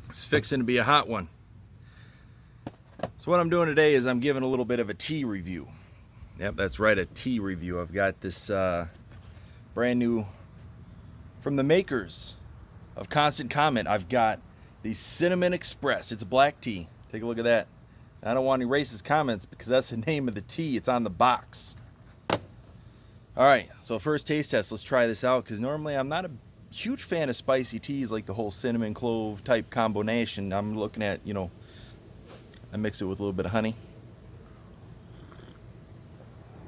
It's fixing to be a hot one. So what I'm doing today is I'm giving a little bit of a tea review. Yep, that's right, a tea review. I've got this brand new, from the makers of Constant Comment, I've got the Cinnamon Express. It's a black tea. Take a look at that. I don't want any racist comments because that's the name of the tea. It's on the box. All right, so first taste test. Let's try this out because normally I'm not a huge fan of spicy teas like the whole cinnamon clove type combination. I'm looking at, I mix it with a little bit of honey.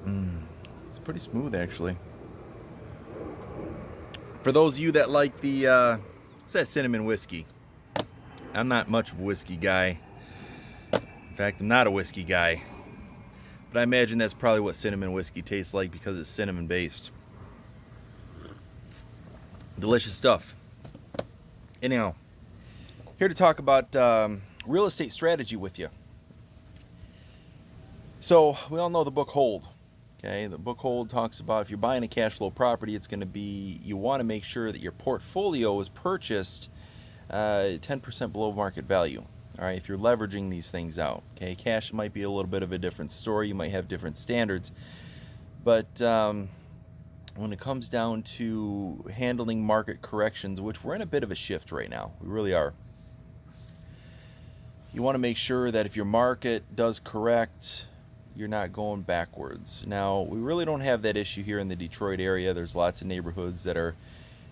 It's pretty smooth actually. For those of you that like the, what's that cinnamon whiskey? I'm not much of a whiskey guy. In fact, I'm not a whiskey guy. But I imagine that's probably what cinnamon whiskey tastes like because it's cinnamon based. Delicious stuff. Anyhow, here to talk about real estate strategy with you. So we all know the book Hold. Okay, the book Hold talks about if you're buying a cash flow property, it's going to be, you want to make sure that your portfolio is purchased 10% below market value. All right, if you're leveraging these things out. Okay, cash might be a little bit of a different story. You might have different standards. But when it comes down to handling market corrections, which we're in a bit of a shift right now, we really are. You want to make sure that if your market does correct, you're not going backwards. Now, we really don't have that issue here in the Detroit area. There's lots of neighborhoods that are,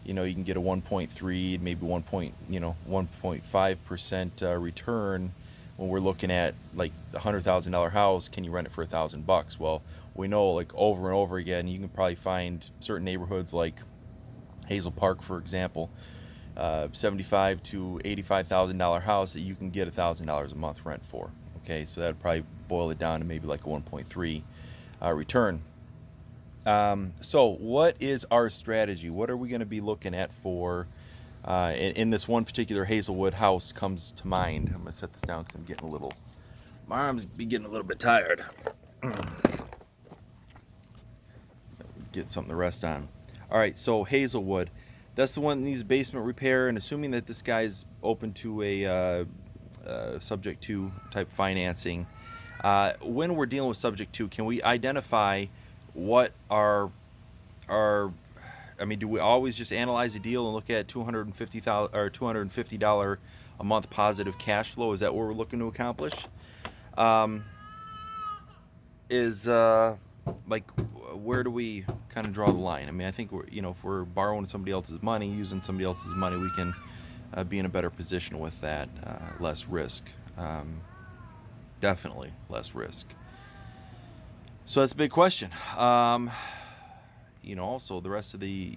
you can get a 1.3, maybe 1.5% return when we're looking at like a $100,000 house. Can you rent it for $1,000? Well, we know like over and over again, you can probably find certain neighborhoods like Hazel Park, for example, $75,000 to $85,000 house that you can get $1,000 a month rent for. Okay, so that'd probably boil it down to maybe like a 1.3 return. So what is our strategy? What are we going to be looking at for in this one particular Hazelwood house comes to mind? I'm going to set this down because I'm getting my arms be getting a little bit tired. Get something to rest on. All right, so Hazelwood, that's the one that needs basement repair, and assuming that this guy's open to a subject to type financing, when we're dealing with subject to, can we identify what do we always just analyze a deal and look at $250,000 or $250 a month positive cash flow? Is that what we're looking to accomplish? Where do we kind of draw the line? I mean, I think if we're borrowing somebody else's money, using somebody else's money, we can be in a better position with that, less risk. Definitely less risk. So that's a big question. Also the rest of the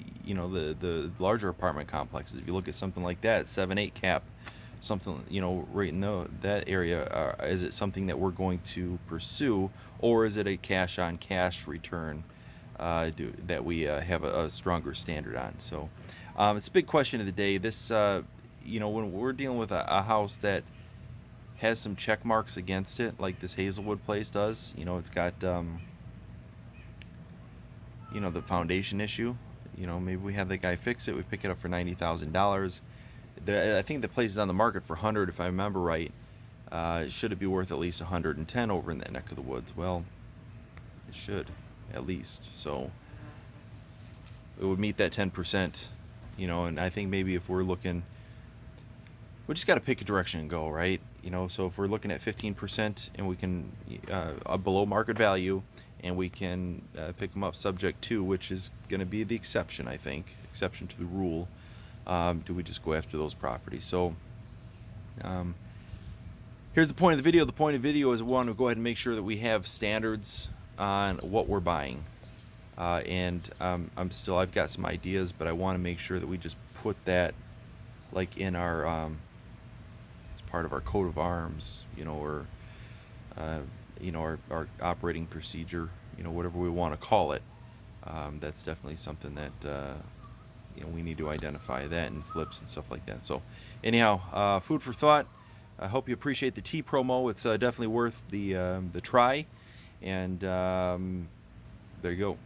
larger apartment complexes. If you look at something like that, 7-8 cap, something right in that area, is it something that we're going to pursue, or is it a cash on cash return that we have a stronger standard on? So it's a big question of the day. This when we're dealing with a house that has some check marks against it, like this Hazelwood place does. It's got the foundation issue. Maybe we have that guy fix it. We pick it up for $90,000. I think the place is on the market for 100, if I remember right. Should it be worth at least 110 over in that neck of the woods? Well, it should, at least. So it would meet that 10%. And I think maybe if we're looking, we just got to pick a direction and go, right? So if we're looking at 15% and we can below market value, and we can pick them up subject to, which is going to be the exception, I think, exception to the rule. Do we just go after those properties? So here's the point of the video. The point of the video is we want to go ahead and make sure that we have standards on what we're buying. I've got some ideas, but I want to make sure that we just put that like in our as part of our coat of arms, or our operating procedure, whatever we want to call it. That's definitely something that we need to identify that, and flips and stuff like that. So anyhow, food for thought. I hope you appreciate the tea promo. It's definitely worth the try, and there you go.